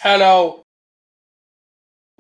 Hello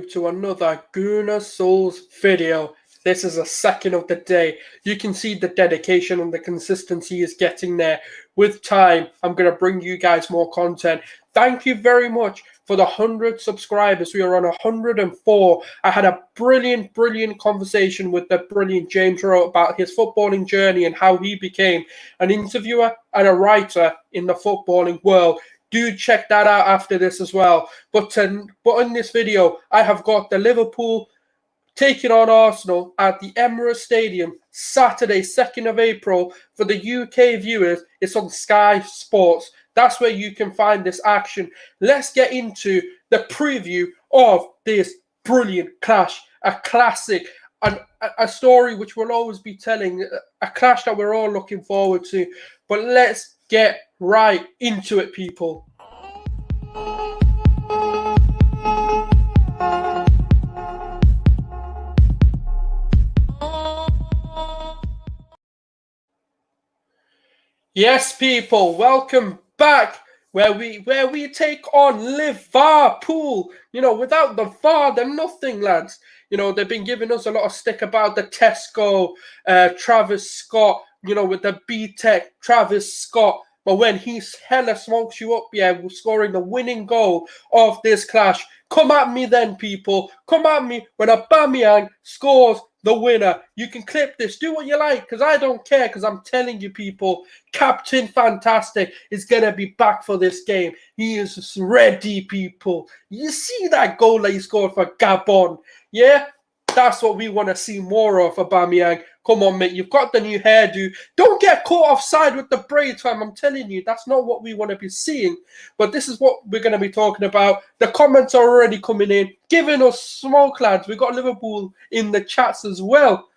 to another Guna Souls video. This is the second of the day. You can see the dedication and the consistency is getting there. With time, I'm going to bring you guys more content. Thank you very much for the 100 subscribers. We are on 104. I had a brilliant conversation with the brilliant James Rowe about his footballing journey and how he became an interviewer and a writer in the footballing world. Do check that out after this as well. But in this video, I have got the Liverpool taking on Arsenal at the Emirates Stadium Saturday, 2nd of April. For the UK viewers, it's on Sky Sports. That's where you can find this action. Let's get into the preview of this brilliant clash, a classic, and a story which we'll always be telling, a clash that we're all looking forward to. But let's get right into it, people. Yes, people, welcome back where we take on Liverpool. You know, without the VAR, they're nothing, lads. You know, they've been giving us a lot of stick about the Tesco, Travis Scott, you know, with the B-Tech, Travis Scott. But when he hella smokes you up, yeah, we're scoring the winning goal of this clash. Come at me then, people. Come at me when Aubameyang scores the winner. You can clip this. Do what you like, because I don't care, because I'm telling you, people, Captain Fantastic is going to be back for this game. He is ready, people. You see that goal that he scored for Gabon? Yeah? That's what we want to see more of, Aubameyang. Come on, mate. You've got the new hairdo. Don't get caught offside with the braids, fam. I'm telling you, that's not what we want to be seeing. But this is what we're going to be talking about. The comments are already coming in, giving us smoke, lads. We've got Liverpool in the chats as well.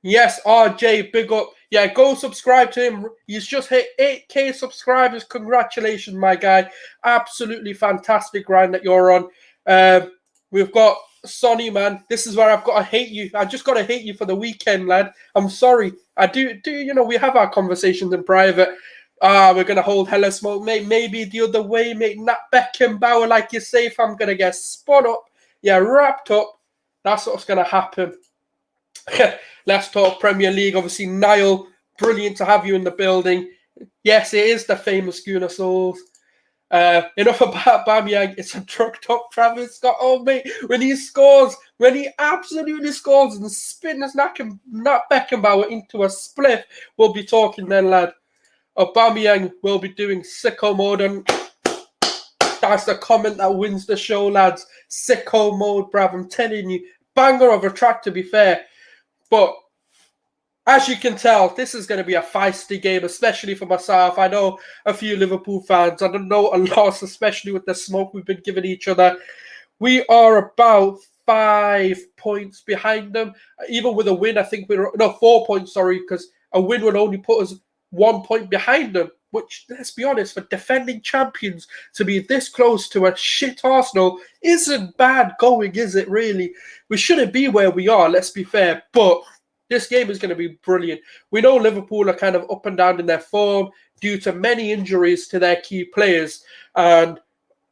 Yes, RJ, big up. Yeah, go subscribe to him. He's just hit 8K subscribers. Congratulations, my guy. Absolutely fantastic grind that you're on. We've got Sonny, man. This is where I've got to hate you. I just got to hate you for the weekend, lad. I'm sorry. I do. You know, we have our conversations in private. We're going to hold hella smoke, mate. Maybe the other way, mate. Not Beckenbauer, like you say, if I'm going to get spun up. Yeah, wrapped up. That's what's going to happen. Let's talk Premier League. Obviously, Niall, brilliant to have you in the building. Yes, it is the famous Guna Souls. Enough about Aubameyang. It's a trucked up Travis Scott. Oh, mate, when he absolutely scores and spins Nat Beckenbauer into a spliff, we'll be talking then, lad. Aubameyang will be doing sicko mode, and that's the comment that wins the show, lads. Sicko mode, bruv. I'm telling you, banger of a track, to be fair. But as you can tell, this is going to be a feisty game, especially for myself. I know a few Liverpool fans. I don't know a lot, especially with the smoke we've been giving each other. We are about 5 points behind them. Even with a win, I think 4 points, sorry, because a win would only put us 1 point behind them, which, let's be honest, for defending champions to be this close to a shit Arsenal isn't bad going, is it, really? We shouldn't be where we are, let's be fair, but this game is going to be brilliant. We know Liverpool are kind of up and down in their form due to many injuries to their key players and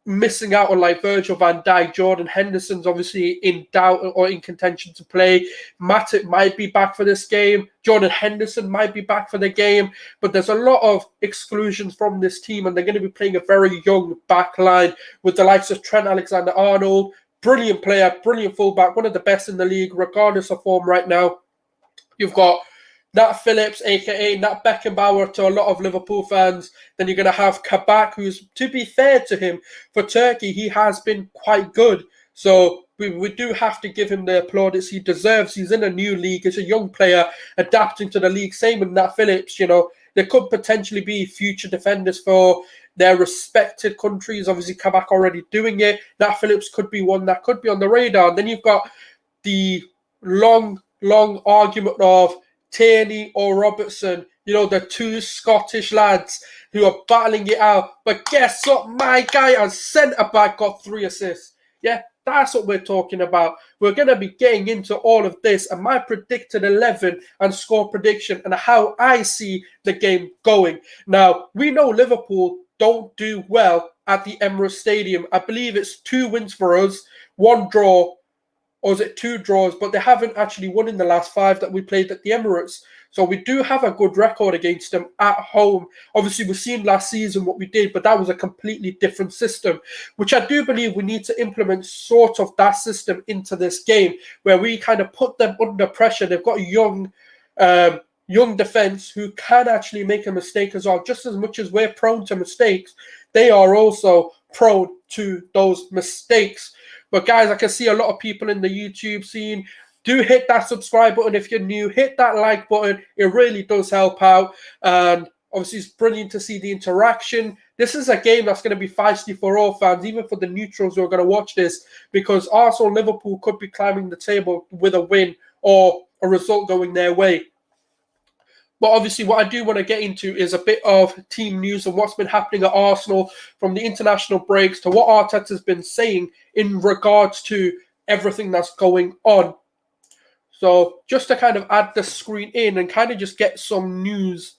missing out on like Virgil van Dijk. Jordan Henderson's obviously in doubt or in contention to play. Matip might be back for this game. Jordan Henderson might be back for the game. But there's a lot of exclusions from this team, and they're going to be playing a very young back line with the likes of Trent Alexander-Arnold. Brilliant player, brilliant fullback, one of the best in the league, regardless of form right now. You've got Nat Phillips, a.k.a. Nat Beckenbauer to a lot of Liverpool fans. Then you're going to have Kabak, who's, to be fair to him, for Turkey, he has been quite good. So we do have to give him the plaudits he deserves. He's in a new league. He's a young player adapting to the league. Same with Nat Phillips, you know. There could potentially be future defenders for their respected countries. Obviously, Kabak already doing it. Nat Phillips could be one that could be on the radar. And then you've got the long argument of Tierney or Robertson, you know, the two Scottish lads who are battling it out. But guess what? My guy as centre-back got 3 assists. Yeah, that's what we're talking about. We're going to be getting into all of this and my predicted 11 and score prediction and how I see the game going. Now, we know Liverpool don't do well at the Emirates Stadium. I believe it's 2 wins for us, 1 draw, or is it 2 draws? But they haven't actually won in the last 5 that we played at the Emirates. So we do have a good record against them at home. Obviously, we've seen last season what we did, but that was a completely different system, which I do believe we need to implement sort of that system into this game, where we kind of put them under pressure. They've got young defense who can actually make a mistake as well. Just as much as we're prone to mistakes, they are also prone to those mistakes. But guys, I can see a lot of people in the YouTube scene. Do hit that subscribe button if you're new. Hit that like button. It really does help out. And obviously, it's brilliant to see the interaction. This is a game that's going to be feisty for all fans, even for the neutrals who are going to watch this, because Arsenal-Liverpool could be climbing the table with a win or a result going their way. But obviously, what I do want to get into is a bit of team news and what's been happening at Arsenal from the international breaks to what Arteta's been saying in regards to everything that's going on. So just to kind of add the screen in and kind of just get some news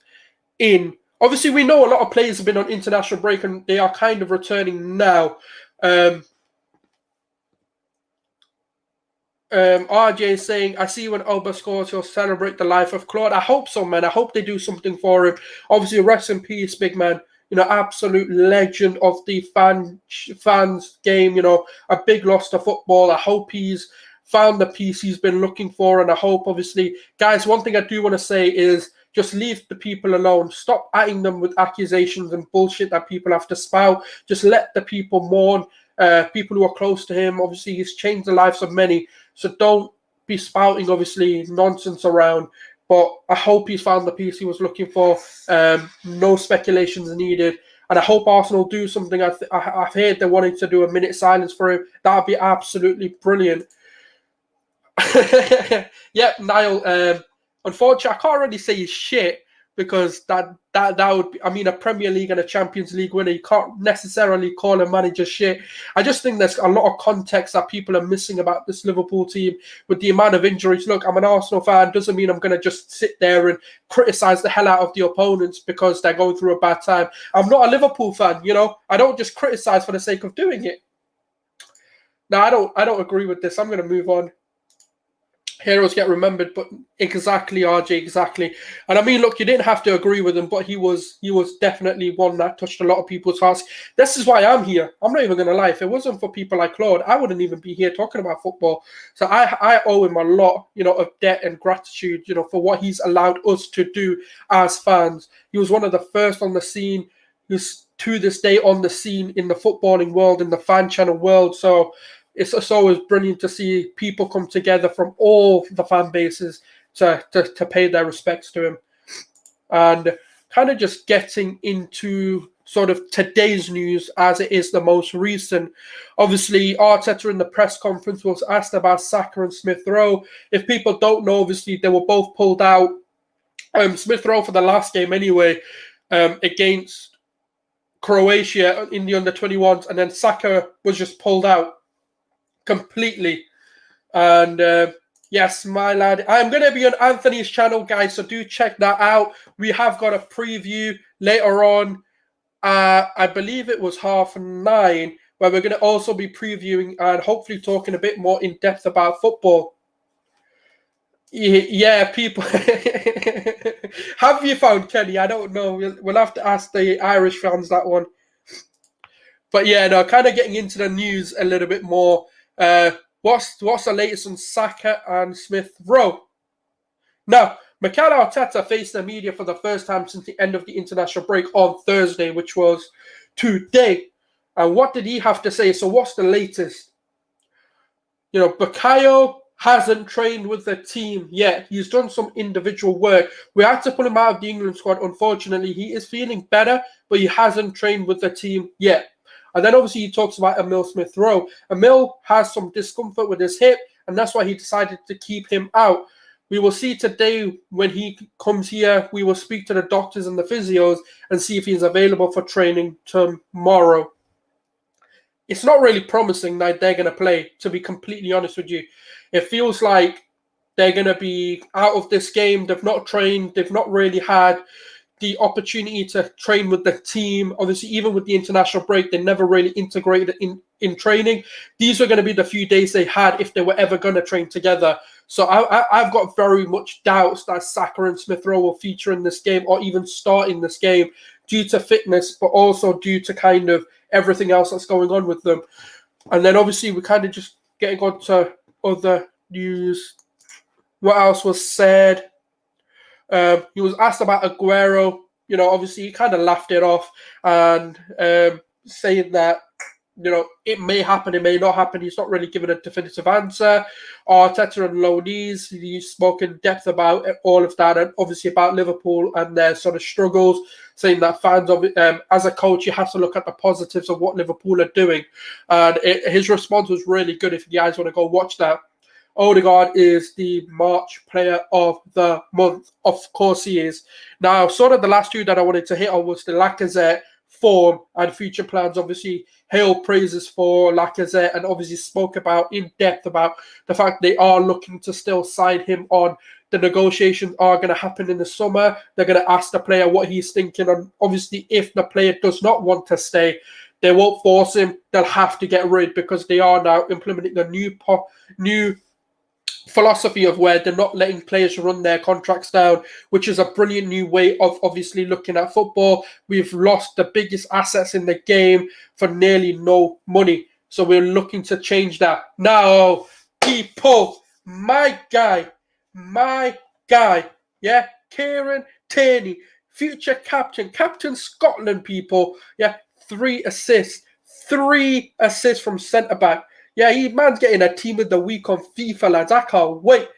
in. Obviously, we know a lot of players have been on international break and they are kind of returning now. RJ is saying, I see when Oba scores, he'll celebrate the life of Claude. I hope so, man. I hope they do something for him. Obviously, rest in peace, big man. You know, absolute legend of the fans game. You know, a big loss to football. I hope he's found the peace he's been looking for. And I hope, obviously, guys, one thing I do want to say is just leave the people alone. Stop atting them with accusations and bullshit that people have to spout. Just let the people mourn. People who are close to him. Obviously, he's changed the lives of many. So don't be spouting, obviously, nonsense around. But I hope he's found the peace he was looking for. No speculations needed. And I hope Arsenal do something. I've heard they're wanting to do a minute silence for him. That would be absolutely brilliant. Yep, Niall. Unfortunately, I can't really say shit because that would be, I mean, a Premier League and a Champions League winner, you can't necessarily call a manager shit. I just think there's a lot of context that people are missing about this Liverpool team with the amount of injuries. Look, I'm an Arsenal fan. Doesn't mean I'm going to just sit there and criticize the hell out of the opponents because they're going through a bad time. I'm not a Liverpool fan, you know. I don't just criticize for the sake of doing it. Now, I don't agree with this. I'm going to move on. Heroes get remembered, but exactly, RJ, exactly. And I mean, look, you didn't have to agree with him, but he was definitely one that touched a lot of people's hearts. This is why I'm here. I'm not even going to lie. If it wasn't for people like Claude, I wouldn't even be here talking about football. So I owe him a lot, you know, of debt and gratitude, you know, for what he's allowed us to do as fans. He was one of the first on the scene. He's to this day on the scene in the footballing world, in the fan channel world. So it's always brilliant to see people come together from all the fan bases to pay their respects to him. And kind of just getting into sort of today's news as it is the most recent. Obviously, Arteta in the press conference was asked about Saka and Smith Rowe. If people don't know, obviously, they were both pulled out. Smith Rowe for the last game anyway, against Croatia in the under-21s, and then Saka was just pulled out completely. And yes, my lad, I'm going to be on Anthony's channel, guys, so do check that out. We have got a preview later on. I believe it was 9:30, where we're going to also be previewing and hopefully talking a bit more in depth about football. Yeah, people. Have you found Kenny? I don't know. We'll have to ask the Irish fans that one. But yeah, no, kind of getting into the news a little bit more. What's the latest on Saka and Smith Rowe? Now, Mikel Arteta faced the media for the first time since the end of the international break on Thursday, which was today. And what did he have to say? So what's the latest? You know, Bukayo hasn't trained with the team yet. He's done some individual work. We had to pull him out of the England squad. Unfortunately, he is feeling better, but he hasn't trained with the team yet. And then obviously he talks about Emil Smith Rowe. Emil has some discomfort with his hip, and that's why he decided to keep him out. We will see today when he comes here. We will speak to the doctors and the physios and see if he's available for training tomorrow. It's not really promising that they're going to play, to be completely honest with you. It feels like they're going to be out of this game. They've not trained. They've not really had the opportunity to train with the team. Obviously, even with the international break, they never really integrated in training. These were going to be the few days they had if they were ever going to train together. So I've got very much doubts that Saka and Smith Rowe will feature in this game or even start in this game due to fitness, but also due to kind of everything else that's going on with them. And then obviously we're kind of just getting on to other news. What else was said? He was asked about Aguero. Obviously he kind of laughed it off and saying that, it may happen, it may not happen. He's not really given a definitive answer. Arteta and loanees, he's spoke in depth about all of that and obviously about Liverpool and their sort of struggles, saying that fans of as a coach, you have to look at the positives of what Liverpool are doing. And his response was really good if you guys want to go watch that. Odegaard is the March player of the month. Of course he is. Now, sort of the last two that I wanted to hit on was the Lacazette form and future plans. Obviously, hail praises for Lacazette and obviously spoke about in depth about the fact they are looking to still sign him on. The negotiations are going to happen in the summer. They're going to ask the player what he's thinking. And obviously, if the player does not want to stay, they won't force him. They'll have to get rid because they are now implementing a new philosophy of where they're not letting players run their contracts down, which is a brilliant new way of obviously looking at football. We've lost the biggest assets in the game for nearly no money. So we're looking to change that. Now, people, my guy, yeah, Kieran Tierney, future Captain Scotland, people, yeah, 3 assists from centre-back. Yeah, man's getting a team of the week on FIFA, lads. I can't wait.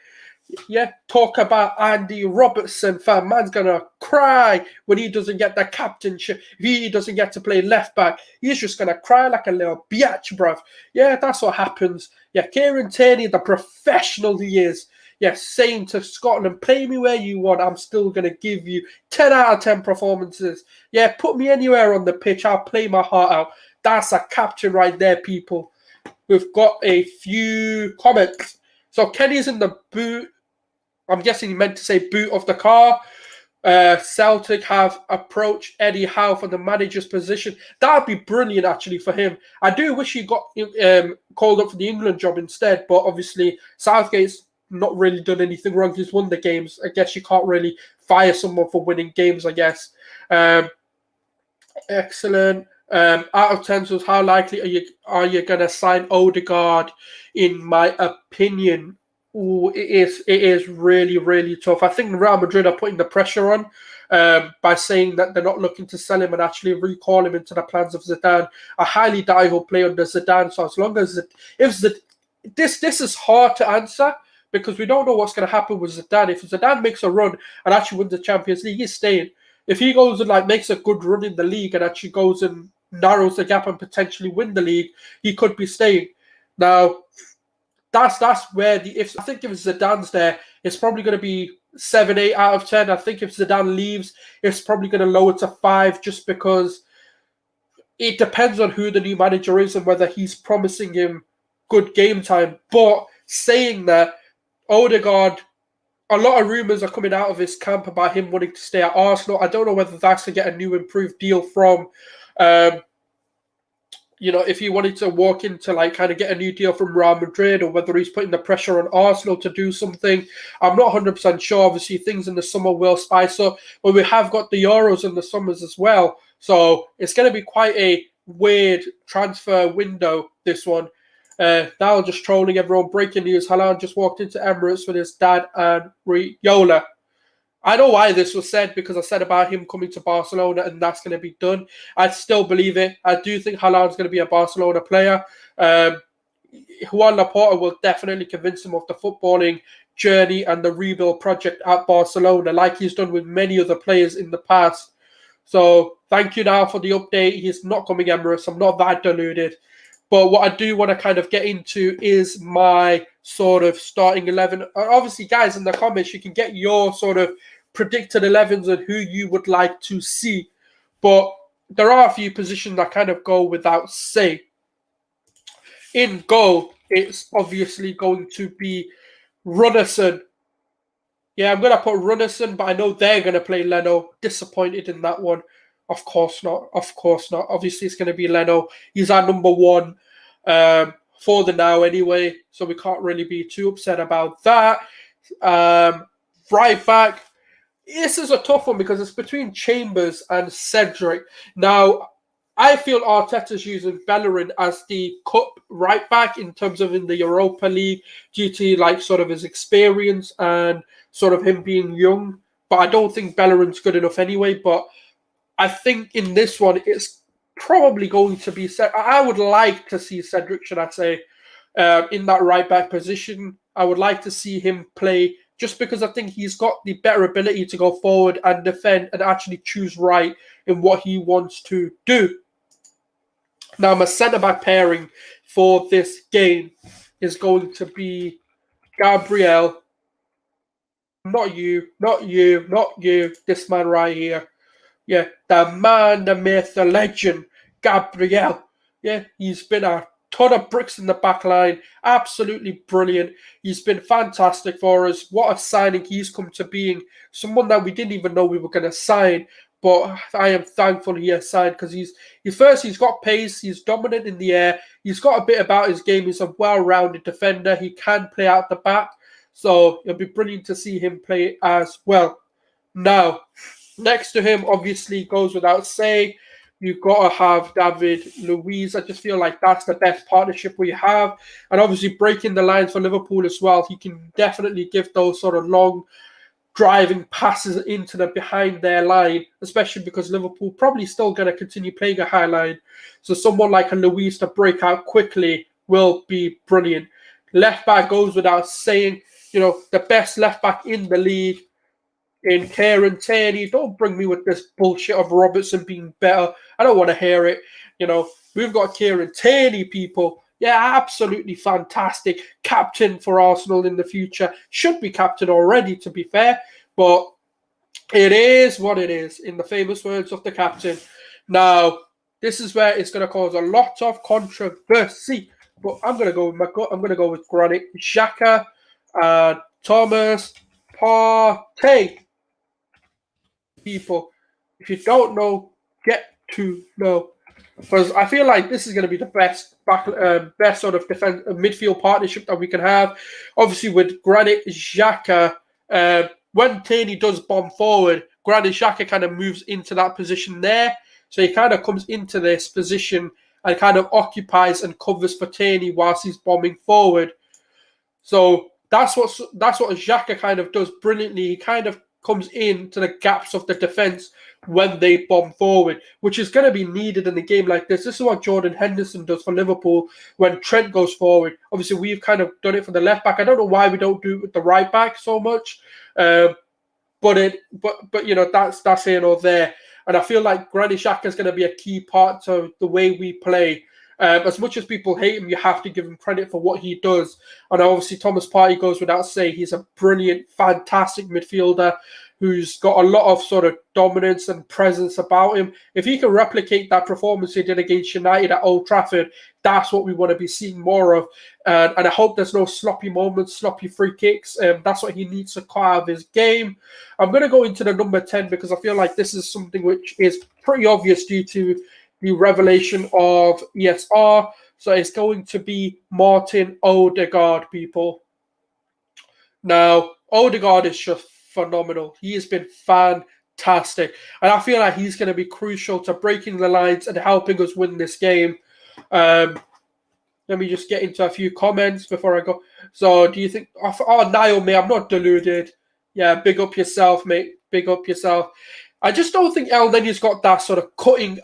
Yeah, talk about Andy Robertson, fam. Man's going to cry when he doesn't get the captainship. If he doesn't get to play left back, he's just going to cry like a little biatch, bruv. Yeah, that's what happens. Yeah, Kieran Tierney, the professional he is. Yeah, saying to Scotland, play me where you want. I'm still going to give you 10 out of 10 performances. Yeah, put me anywhere on the pitch. I'll play my heart out. That's a captain right there, people. We've got a few comments. So Kenny's in the boot. I'm guessing he meant to say boot of the car. Celtic have approached Eddie Howe for the manager's position. That would be brilliant, actually, for him. I do wish he got called up for the England job instead, but obviously Southgate's not really done anything wrong. He's won the games. I guess you can't really fire someone for winning games, I guess. Excellent. Out of 10, so how likely are you going to sign Odegaard? In my opinion, it is really, really tough. I think Real Madrid are putting the pressure on by saying that they're not looking to sell him and actually recall him into the plans of Zidane. I highly doubt he'll play under Zidane. So as long as this is hard to answer because we don't know what's going to happen with Zidane. If Zidane makes a run and actually wins the Champions League, he's staying. If he goes and makes a good run in the league and actually goes and narrows the gap and potentially win the league, he could be staying. Now, that's where I think if Zidane's there, it's probably going to be 7, 8 out of 10. I think if Zidane leaves, it's probably going to lower to 5 just because it depends on who the new manager is and whether he's promising him good game time. But saying that, Odegaard, a lot of rumours are coming out of his camp about him wanting to stay at Arsenal. I don't know whether that's to get a new improved deal from if he wanted to walk into kind of get a new deal from Real Madrid or whether he's putting the pressure on Arsenal to do something. I'm not 100% sure. Obviously, things in the summer will spice up, but we have got the Euros in the summers as well. So it's going to be quite a weird transfer window, this one. Now just trolling everyone. Breaking news. Haaland just walked into Emirates with his dad and Riola. I know why this was said because I said about him coming to Barcelona and that's going to be done. I still believe it. I do think Haaland's going to be a Barcelona player. Juan Laporta will definitely convince him of the footballing journey and the rebuild project at Barcelona like he's done with many other players in the past. So thank you now for the update. He's not coming Emirates. I'm not that deluded. But what I do want to kind of get into is my sort of starting 11. Obviously, guys, in the comments, you can get your sort of predicted 11s and who you would like to see. But there are a few positions that kind of go without say. In goal, it's obviously going to be Runnison. Yeah, I'm gonna put Runnison, but I know they're gonna play Leno. Disappointed in that one. Of course not. Of course not. Obviously, it's gonna be Leno. He's our number one for the now anyway, so we can't really be too upset about that. Right back. This is a tough one because it's between Chambers and Cedric. Now, I feel Arteta's using Bellerin as the cup right back in terms of in the Europa League due to like sort of his experience and sort of him being young. But I don't think Bellerin's good enough anyway. But I think in this one, it's probably going to be I would like to see Cedric, should I say, in that right back position. I would like to see him play just because I think he's got the better ability to go forward and defend and actually choose right in what he wants to do. Now, my centre-back pairing for this game is going to be Gabriel. Not you, not you, not you. This man right here. Yeah, the man, the myth, the legend, Gabriel. Yeah, he's been a ton of bricks in the back line. Absolutely brilliant. He's been fantastic for us. What a signing he's come to being. Someone that we didn't even know we were going to sign. But I am thankful he has signed because he's got pace, he's dominant in the air, he's got a bit about his game, he's a well-rounded defender, he can play out the back, so it'll be brilliant to see him play as well. Now, next to him, obviously, goes without saying, you've got to have David Luiz. I just feel like that's the best partnership we have. And obviously, breaking the lines for Liverpool as well, he can definitely give those sort of long driving passes into the behind their line, especially because Liverpool probably still going to continue playing a high line. So someone like a Luiz to break out quickly will be brilliant. Left back goes without saying, the best left back in the league in Kieran Tierney. Don't bring me with this bullshit of Robertson being better. I don't want to hear it. We've got Kieran Tierney, people. Yeah, absolutely fantastic. Captain for Arsenal in the future. Should be captain already, to be fair. But it is what it is, in the famous words of the captain. Now, this is where it's going to cause a lot of controversy. But I'm going to go with my gut. I'm going to go with Granit Xhaka and Thomas Partey. People, if you don't know, get to know. Because I feel like this is going to be the best sort of defense midfield partnership that we can have. Obviously, with Granit Xhaka, when Tierney does bomb forward, Granit Xhaka kind of moves into that position there. So he kind of comes into this position and kind of occupies and covers for Tierney whilst he's bombing forward. So that's what Xhaka kind of does brilliantly. He kind of comes into the gaps of the defense when they bomb forward, which is going to be needed in a game like this. This is what Jordan Henderson does for Liverpool when Trent goes forward. Obviously, we've kind of done it for the left back. I don't know why we don't do it with the right back so much, but that's here or there. And I feel like Granit Xhaka is going to be a key part to the way we play. As much as people hate him, you have to give him credit for what he does. And obviously, Thomas Partey goes without saying. He's a brilliant, fantastic midfielder who's got a lot of sort of dominance and presence about him. If he can replicate that performance he did against United at Old Trafford, that's what we want to be seeing more of. And I hope there's no sloppy moments, sloppy free kicks. That's what he needs to cut out of his game. I'm going to go into the number 10 because I feel like this is something which is pretty obvious due to the revelation of ESR. So it's going to be Martin Odergaard, people. Now, Odegaard is just phenomenal. He has been fantastic. And I feel like he's going to be crucial to breaking the lines and helping us win this game. Let me just get into a few comments before I go. So do you think... Oh, Niall, mate, I'm not deluded. Yeah, big up yourself, mate. Big up yourself. I just don't think El Neny's got that sort of cutting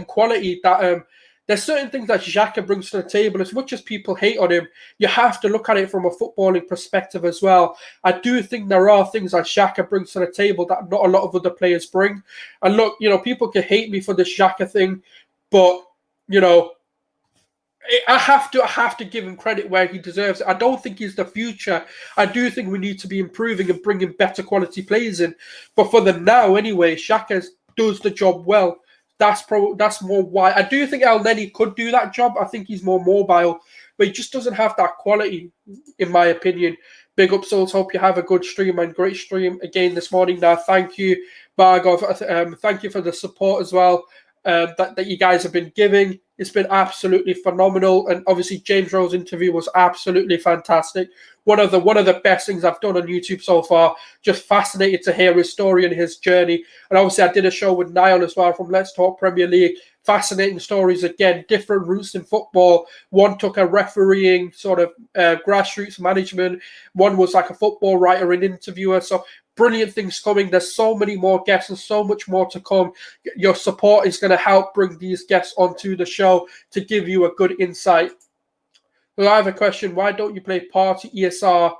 quality that... There's certain things that Xhaka brings to the table. As much as people hate on him, you have to look at it from a footballing perspective as well. I do think there are things that Xhaka brings to the table that not a lot of other players bring. And look, people can hate me for this Xhaka thing, but, I have to give him credit where he deserves it. I don't think he's the future. I do think we need to be improving and bringing better quality players in. But for the now, anyway, Xhaka does the job well. that's more why. I do think El Neni could do that job. I think he's more mobile, but he just doesn't have that quality, in my opinion. Big up, Souls. Hope you have a good stream and great stream again this morning. Now, thank you, Bargov. Thank you for the support as well that you guys have been giving. It's been absolutely phenomenal, and obviously James Rowe's interview was absolutely fantastic. One of the best things I've done on YouTube so far. Just fascinated to hear his story and his journey. And obviously I did a show with Niall as well from Let's Talk Premier League. Fascinating stories again, different routes in football. One took a refereeing sort of grassroots management. One was like a football writer and interviewer. So brilliant things coming. There's so many more guests and so much more to come. Your support is going to help bring these guests onto the show to give you a good insight. So I have a question. Why don't you play Partey, ESR,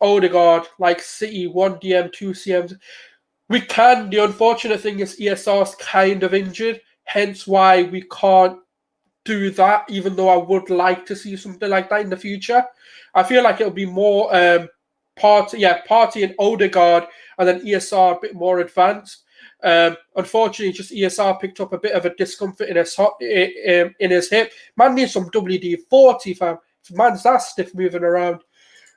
Odegaard, like City, 1 DM, 2 CMs? We can. The unfortunate thing is ESR's kind of injured, hence why we can't do that, even though I would like to see something like that in the future. I feel like it'll be more Partey and Odegaard, and then ESR a bit more advanced. Unfortunately, just ESR picked up a bit of a discomfort in his hip. Man needs some WD-40, fam. Man's that stiff moving around.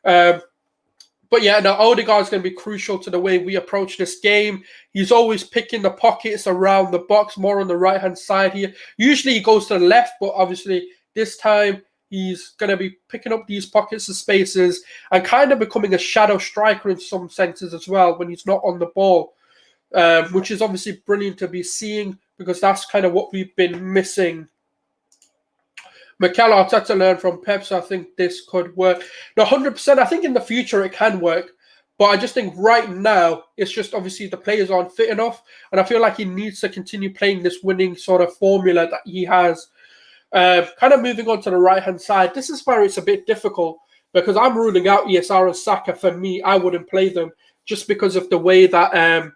But yeah, now Odegaard's going to be crucial to the way we approach this game. He's always picking the pockets around the box, more on the right-hand side here. Usually he goes to the left, but obviously this time he's going to be picking up these pockets of spaces and kind of becoming a shadow striker in some senses as well when he's not on the ball, which is obviously brilliant to be seeing because that's kind of what we've been missing. Mikel Arteta learned from Pep, so I think this could work. No, 100%. I think in the future it can work, but I just think right now it's just obviously the players aren't fit enough, and I feel like he needs to continue playing this winning sort of formula that he has. Kind of moving on to the right-hand side, this is where it's a bit difficult because I'm ruling out ESR and Saka. For me, I wouldn't play them just because of the way that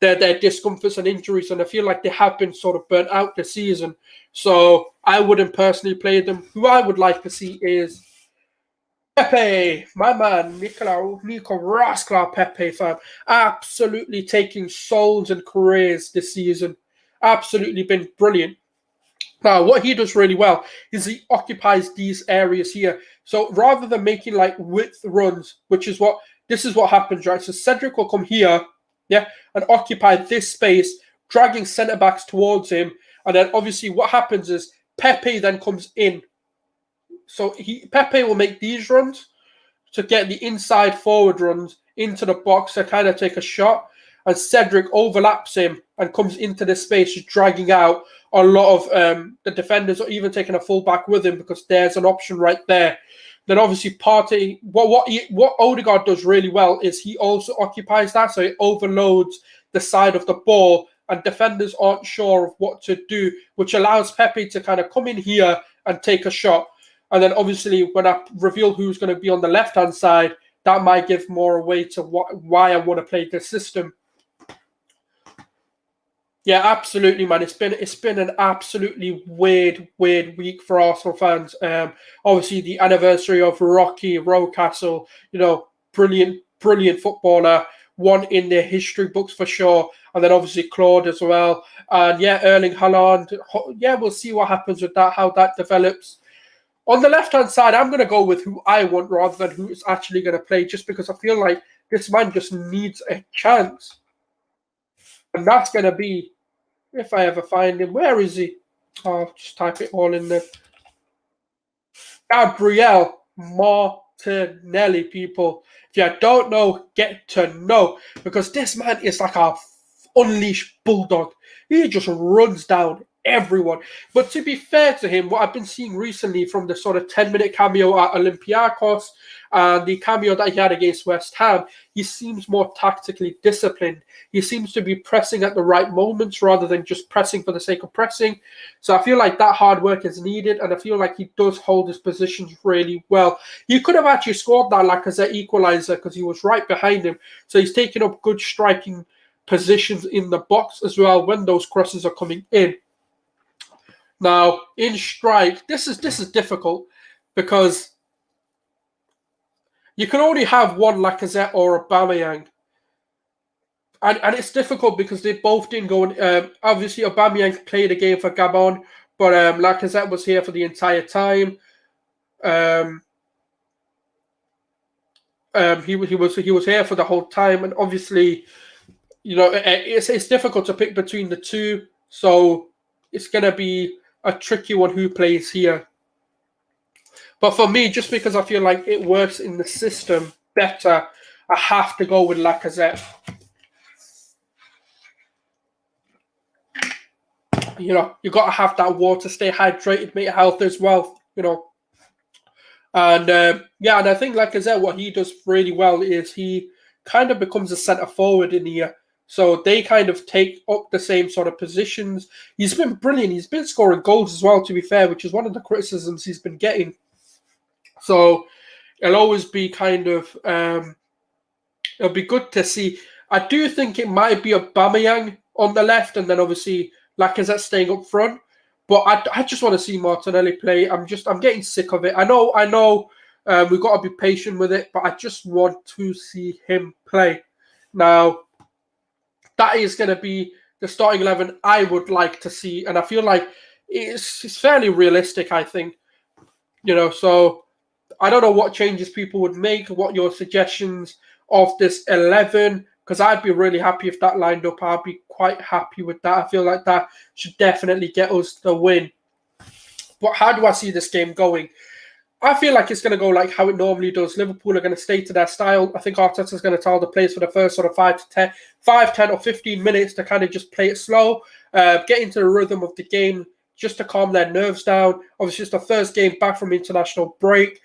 their discomforts and injuries, and I feel like they have been sort of burnt out this season. So I wouldn't personally play them. Who I would like to see is Pepe, my man, Nico Rasclar Pepe, fam. Absolutely taking souls and careers this season. Absolutely been brilliant. Now, what he does really well is he occupies these areas here. So rather than making like width runs, this is what happens, right? So Cedric will come here, and occupy this space, dragging centre-backs towards him. And then obviously what happens is Pepe then comes in. So Pepe will make these runs to get the inside forward runs into the box to kind of take a shot. And Cedric overlaps him and comes into this space, just dragging out a lot of the defenders, or even taking a fullback with him because there's an option right there. Then obviously Partey, what Odegaard does really well is he also occupies that, so it overloads the side of the ball, and defenders aren't sure of what to do, which allows Pepe to kind of come in here and take a shot. And then obviously when I reveal who's going to be on the left-hand side, that might give more away to why I want to play this system. Yeah, absolutely, man. It's been an absolutely weird week for Arsenal fans. Obviously, the anniversary of Rocky Rocastle, brilliant footballer, one in their history books for sure. And then obviously Claude as well. And yeah, Erling Haaland. Yeah, we'll see what happens with that, how that develops. On the left-hand side, I'm going to go with who I want rather than who is actually going to play, just because I feel like this man just needs a chance. And that's going to be, if I ever find him, where is he? I'll just type it all in there. Gabriel Martinelli, people. If you don't know, get to know. Because this man is like a unleashed bulldog. He just runs down everyone. But to be fair to him, what I've been seeing recently from the sort of 10-minute cameo at Olympiacos and the cameo that he had against West Ham, he seems more tactically disciplined. He seems to be pressing at the right moments rather than just pressing for the sake of pressing. So I feel like that hard work is needed, and I feel like he does hold his positions really well. He could have actually scored that Lacazette equaliser because he was right behind him. So he's taking up good striking positions in the box as well when those crosses are coming in. Now, in strike, this is difficult because you can only have one Lacazette or Aubameyang. and it's difficult because they both didn't go. Obviously, Aubameyang played a game for Gabon, but Lacazette was here for the entire time. He was here for the whole time, and obviously, it's difficult to pick between the two. So it's gonna be a tricky one who plays here. But for me, just because I feel like it works in the system better, I have to go with Lacazette. You got to have that water, stay hydrated, make health as well. And and I think Lacazette, what he does really well is he kind of becomes a centre forward in here. So they kind of take up the same sort of positions. He's been brilliant. He's been scoring goals as well, to be fair, which is one of the criticisms he's been getting. So it'll always be kind of it'll be good to see. I do think it might be Aubameyang on the left, and then obviously Lacazette staying up front. But I just want to see Martinelli play. I'm getting sick of it. I know. We've got to be patient with it, but I just want to see him play. Now, that is going to be the starting 11 I would like to see, and I feel like it's fairly realistic, I think. So I don't know what changes people would make, what your suggestions of this 11, because I'd be really happy if that lined up. I'd be quite happy with that. I feel like that should definitely get us the win. But how do I see this game going? I feel like it's going to go like how it normally does. Liverpool are going to stay to their style. I think Arteta's going to tell the players for the first sort of 5, 10 or 15 minutes to kind of just play it slow, get into the rhythm of the game, just to calm their nerves down. Obviously, it's the first game back from international break,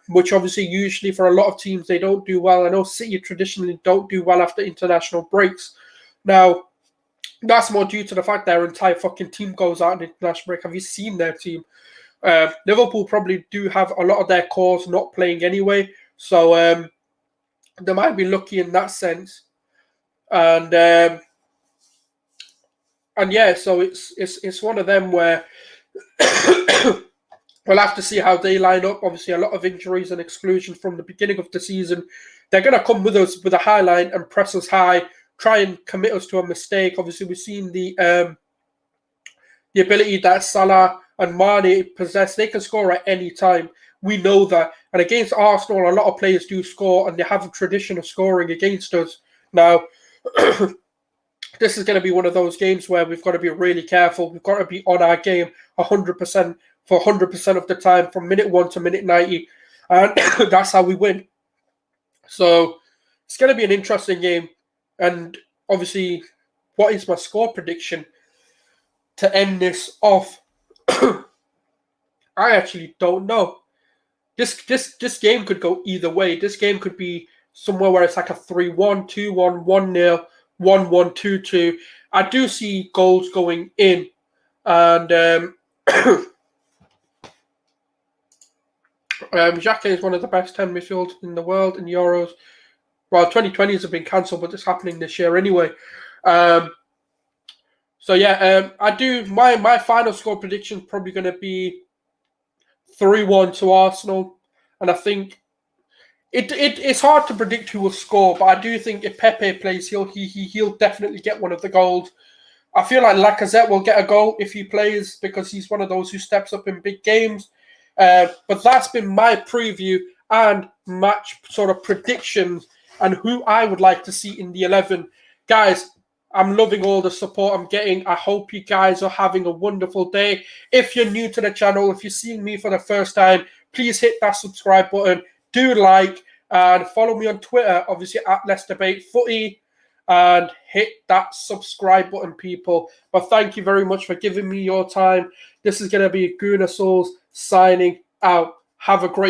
which obviously usually for a lot of teams, they don't do well. I know City traditionally don't do well after international breaks. Now, that's more due to the fact their entire fucking team goes out in international break. Have you seen their team? Liverpool probably do have a lot of their cores not playing anyway. So they might be lucky in that sense. And yeah, so it's one of them where we'll have to see how they line up. Obviously, a lot of injuries and exclusions from the beginning of the season. They're going to come with us with a high line and press us high, try and commit us to a mistake. Obviously, we've seen the ability that Salah and Mane possess. They can score at any time. We know that. And against Arsenal, a lot of players do score, and they have a tradition of scoring against us. Now, this is going to be one of those games where we've got to be really careful. We've got to be on our game 100% for 100% of the time from minute 1 to minute 90. And that's how we win. So it's going to be an interesting game. And obviously, what is my score prediction to end this off? I actually don't know. This game could go either way. This game could be somewhere where it's like a 3-1, 2-1, 1-0, 1-1, 2-2. I do see goals going in. And Xhaka is one of the best 10 midfielders in the world in Euros. Well, 2020s have been cancelled, but it's happening this year anyway. So yeah, I do. My final score prediction is probably going to be 3-1 to Arsenal, and I think it's hard to predict who will score, but I do think if Pepe plays, he'll definitely get one of the goals. I feel like Lacazette will get a goal if he plays because he's one of those who steps up in big games. But that's been my preview and match sort of predictions and who I would like to see in the 11. Guys, I'm loving all the support I'm getting. I hope you guys are having a wonderful day. If you're new to the channel, if you're seeing me for the first time, please hit that subscribe button. Do like and follow me on Twitter, obviously at Let's Debate Footy, and hit that subscribe button, people. But thank you very much for giving me your time. This is going to be Gooner Souls signing out. Have a great